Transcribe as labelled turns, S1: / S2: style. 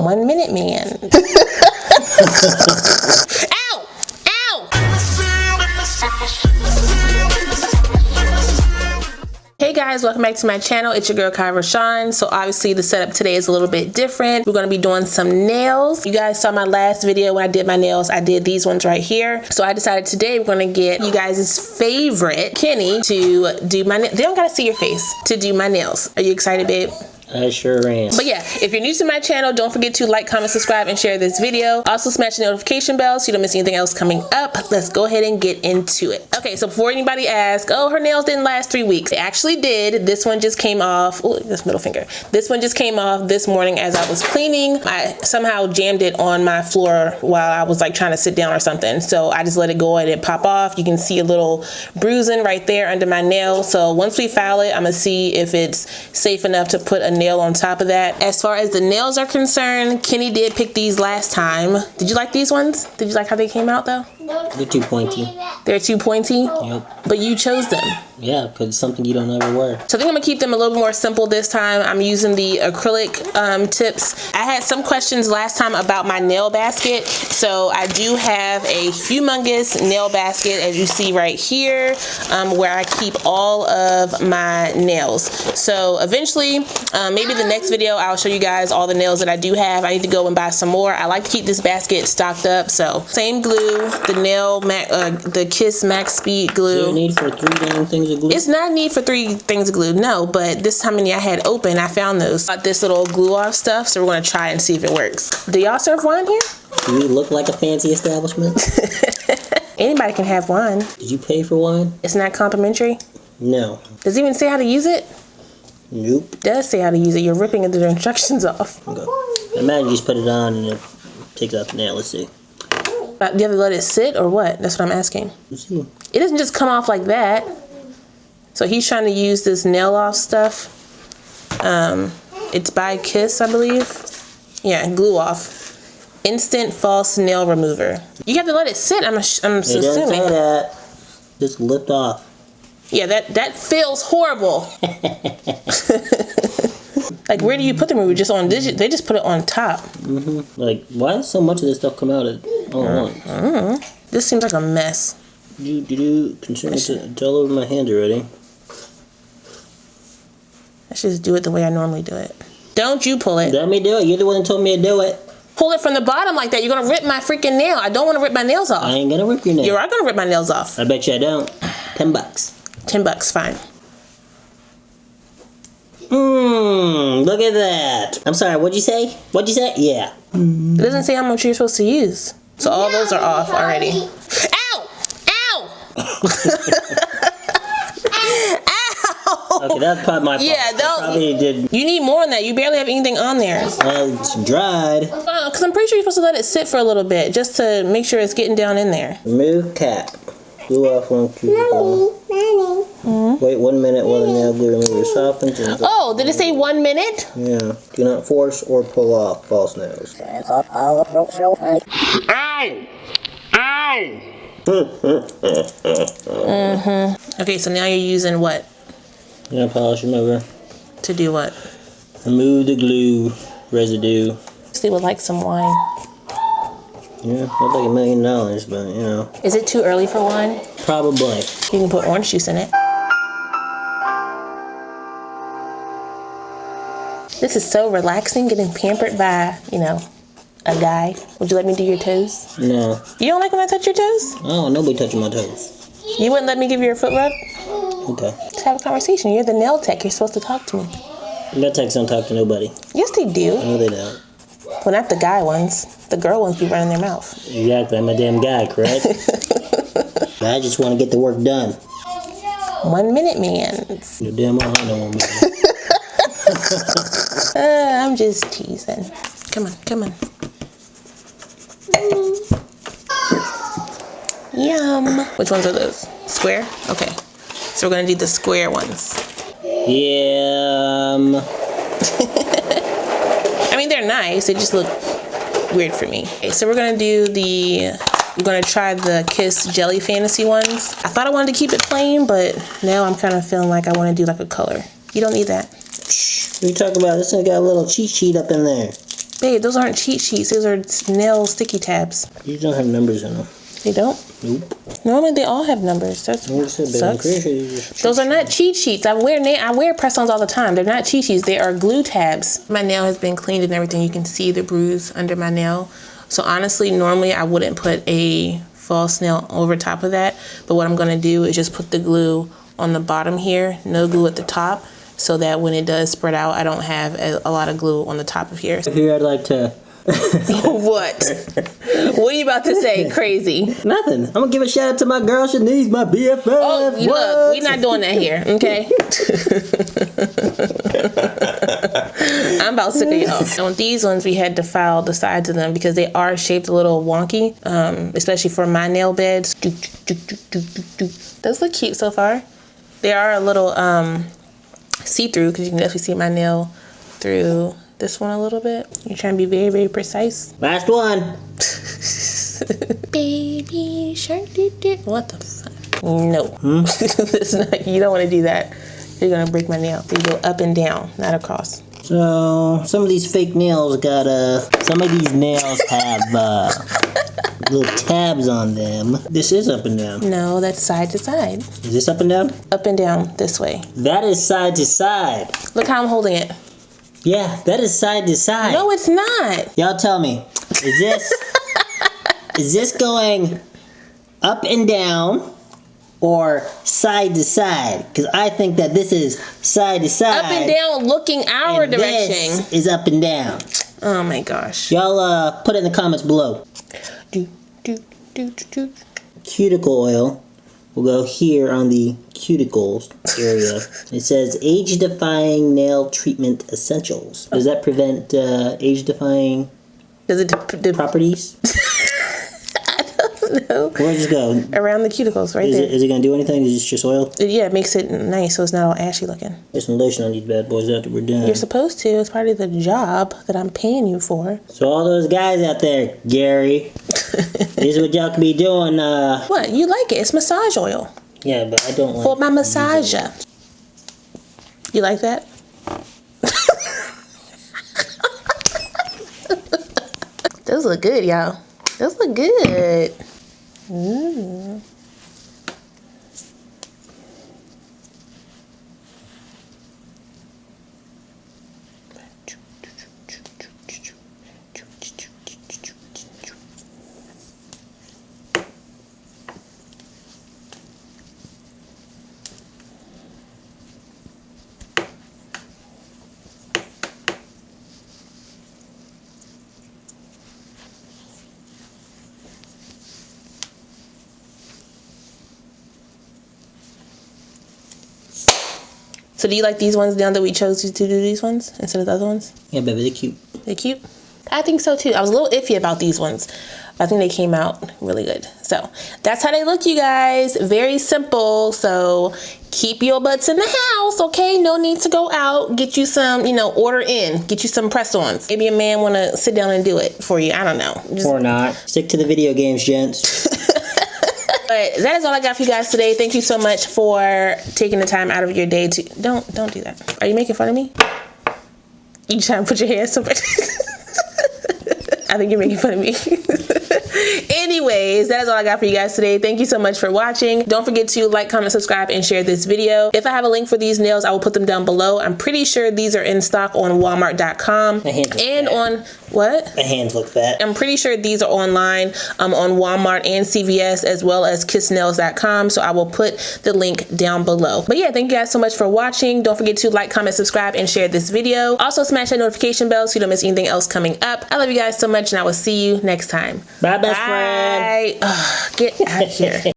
S1: 1 minute man. Ow! Ow! Hey guys, welcome back to my channel. It's your girl RaShon. So obviously the setup today is a little bit different. We're going to be doing some nails. You guys saw my last video when I did my nails. I did these ones right here. So I decided today we're going to get you guys' favorite Kenny to do my nails. They don't got to see your face to do my nails. Are you excited, babe?
S2: I sure am.
S1: But yeah, if you're new to my channel, don't forget to like, comment, subscribe, and share this video. Also smash the notification bell so you don't miss anything else coming up. Let's go ahead and get into it. Okay, so before anybody asks, oh, her nails didn't last 3 weeks. They actually did. This one just came off. Oh, this middle finger. This one just came off this morning as I was cleaning. I somehow jammed it on my floor while I was like trying to sit down or something. So I just let it go and it pop off. You can see a little bruising right there under my nail. So once we file it, I'm gonna see if it's safe enough to put a nail on top of that. As far as the nails are concerned, Kenny did pick these last time. Did you like these ones? Did you like how they came out though?
S2: They're too pointy.
S1: They're too pointy?
S2: Yep.
S1: But you chose them.
S2: Yeah, because it's something you don't ever wear. So
S1: I think I'm gonna keep them a little bit more simple this time. I'm using the acrylic tips. I had some questions last time about my nail basket. So I do have a humongous nail basket, as you see right here, where I keep all of my nails. So eventually, maybe the next video, I'll show you guys all the nails that I do have. I need to go and buy some more. I like to keep this basket stocked up. So same glue, the Kiss Max Speed glue.
S2: Is there a need for 3 damn things of glue?
S1: It's not a need for 3 things of glue, no, but this is how many I had open. I found those. Got this little glue off stuff, so we're gonna try and see if it works. Do y'all serve wine here?
S2: Do we look like a fancy establishment?
S1: Anybody can have wine.
S2: Did you pay for wine?
S1: It's not complimentary?
S2: No.
S1: Does it even say how to use it?
S2: Nope.
S1: It does say how to use it. You're ripping the instructions off.
S2: Okay. Imagine you just put it on and it takes out the nail. Let's see.
S1: Do you have to let it sit or what? That's what I'm asking.
S2: Let's see.
S1: It doesn't just come off like that. So he's trying to use this nail off stuff. It's by Kiss, I believe. Yeah, glue off. Instant false nail remover. You have to let it sit, I'm assuming.
S2: It doesn't say that. Just lift off.
S1: Yeah, that feels horrible. Like, where do you put the remover? Just on this? They just put it on top.
S2: Mm-hmm. Like, why does so much of this stuff come out all at once?
S1: This seems like a mess.
S2: Concern it's all over my hand already.
S1: Let's just do it the way I normally do it. Don't you pull it.
S2: Let me do it. You're the one that told me to do it.
S1: Pull it from the bottom like that. You're gonna rip my freaking nail. I don't want to rip my nails off.
S2: I ain't gonna rip your nail.
S1: You are gonna rip my nails off.
S2: I bet you I don't. $10.
S1: $10, fine.
S2: Look at that. I'm sorry, what'd you say? What'd you say? Yeah.
S1: It doesn't say how much you're supposed to use. So all those are off already. Ow! Ow! Ow!
S2: Okay, that's probably my fault.
S1: Yeah,
S2: probably did.
S1: You need more than that. You barely have anything on there.
S2: It's dried.
S1: Because I'm pretty sure you're supposed to let it sit for a little bit just to make sure it's getting down in there.
S2: Remove cap. Glue off one cuticle. Wait 1 minute while the nail glue remover softens.
S1: Oh, did it say 1 minute?
S2: Yeah. Do not force or pull off false nails.
S1: Ow! Ow! Okay, so now you're using what?
S2: Nail polish remover.
S1: To do what?
S2: Remove the glue residue.
S1: Steve would like some wine.
S2: Yeah, not like $1 million, but you know.
S1: Is it too early for wine?
S2: Probably.
S1: You can put orange juice in it. This is so relaxing, getting pampered by, you know, a guy. Would you let me do your toes?
S2: No.
S1: You don't like when I touch your toes?
S2: Oh, nobody touching my toes.
S1: You wouldn't let me give you a foot rub?
S2: Okay.
S1: Let's have a conversation. You're the nail tech. You're supposed to talk to me.
S2: Nail techs don't talk to nobody.
S1: Yes, they do.
S2: No, they don't.
S1: Well, not the guy ones. The girl ones be running their mouth.
S2: Exactly. I'm a damn guy, correct? I just want to get the work done.
S1: 1 minute man.
S2: You're damn right I don't want me.
S1: I'm just teasing. Come on, come on. Yum. Which ones are those? Square? Okay. So we're gonna do the square ones.
S2: Yum.
S1: I mean, they're nice. They just look weird for me. Okay, so we're gonna do we're gonna try the Kiss Jelly Fantasy ones. I thought I wanted to keep it plain, but now I'm kind of feeling like I want to do like a color. You don't need that.
S2: What are you talking about? This one got a little cheat sheet up in there.
S1: Babe, those aren't cheat sheets. Those are nail sticky tabs.
S2: These don't have numbers in them.
S1: They don't?
S2: Nope.
S1: Normally they all have numbers. That's sucks. Those are not cheat sheets. I wear press-ons all the time. They're not cheat sheets. They are glue tabs. My nail has been cleaned and everything. You can see the bruise under my nail. So honestly, normally I wouldn't put a false nail over top of that. But what I'm going to do is just put the glue on the bottom here. No glue at the top. So that when it does spread out, I don't have a lot of glue on the top of here.
S2: Here I'd like to...
S1: What? What are you about to say? Crazy.
S2: Nothing. I'm gonna give a shout out to my girl Shanice, my BFF.
S1: Oh, look, we're not doing that here, okay? I'm about sick of y'all. On these ones, we had to file the sides of them because they are shaped a little wonky, especially for my nail beds. Those look cute so far. They are a little see-through because you can definitely see my nail through this one a little bit. You're trying to be very, very precise.
S2: Last one.
S1: Baby shark. What the fuck? No. It's not, you don't want to do that. You're going to break my nail. You go up and down, not across.
S2: So, some of these fake nails got, some of these nails have, little tabs on them. This is up and down.
S1: No, that's side to side.
S2: Is this up and down?
S1: Up and down this way.
S2: That is side to side.
S1: Look how I'm holding it.
S2: Yeah, that is side to side.
S1: No, it's not.
S2: Y'all tell me, is this going up and down or side to side? Because I think that this is side to side.
S1: Up and down looking our
S2: and
S1: direction.
S2: This is up and down.
S1: Oh my gosh.
S2: Y'all put it in the comments below. Cuticle oil will go here on the cuticles area. It says age-defying nail treatment essentials. Does that prevent age-defying properties?
S1: I don't know.
S2: Where does it go?
S1: Around the cuticles, right there.
S2: Is it going to do anything? Is it just oil?
S1: Yeah, it makes it nice so it's not all ashy looking.
S2: There's some lotion on these bad boys after we're done.
S1: You're supposed to. It's part of the job that I'm paying you for.
S2: So all those guys out there, Gary, this is what y'all can be doing.
S1: What? You like it. It's massage oil.
S2: Yeah, but I don't like
S1: for my massager. You like that? Those look good, y'all. Those look good. Ooh. So do you like these ones now that we chose to do these ones instead of the other ones?
S2: Yeah, baby, they're cute.
S1: They're cute? I think so too. I was a little iffy about these ones. I think they came out really good. So that's how they look, you guys. Very simple. So keep your butts in the house, okay? No need to go out. Get you some, order in. Get you some press-ons. Maybe a man want to sit down and do it for you. I don't know.
S2: Or not. Stick to the video games, gents.
S1: But that is all I got for you guys today. Thank you so much for taking the time out of your day to... Don't do that. Are you making fun of me? You trying to put your hands somewhere? I think you're making fun of me. Anyways, that is all I got for you guys today. Thank you so much for watching. Don't forget to like, comment, subscribe, and share this video. If I have a link for these nails, I will put them down below. I'm pretty sure these are in stock on Walmart.com. And on what?
S2: My hands look fat.
S1: I'm pretty sure these are online on Walmart and CVS as well as kissnails.com. So I will put the link down below. But yeah, thank you guys so much for watching. Don't forget to like, comment, subscribe, and share this video. Also smash that notification bell so you don't miss anything else coming up. I love you guys so much and I will see you next time.
S2: Bye, best friend.
S1: Ugh, get out of here.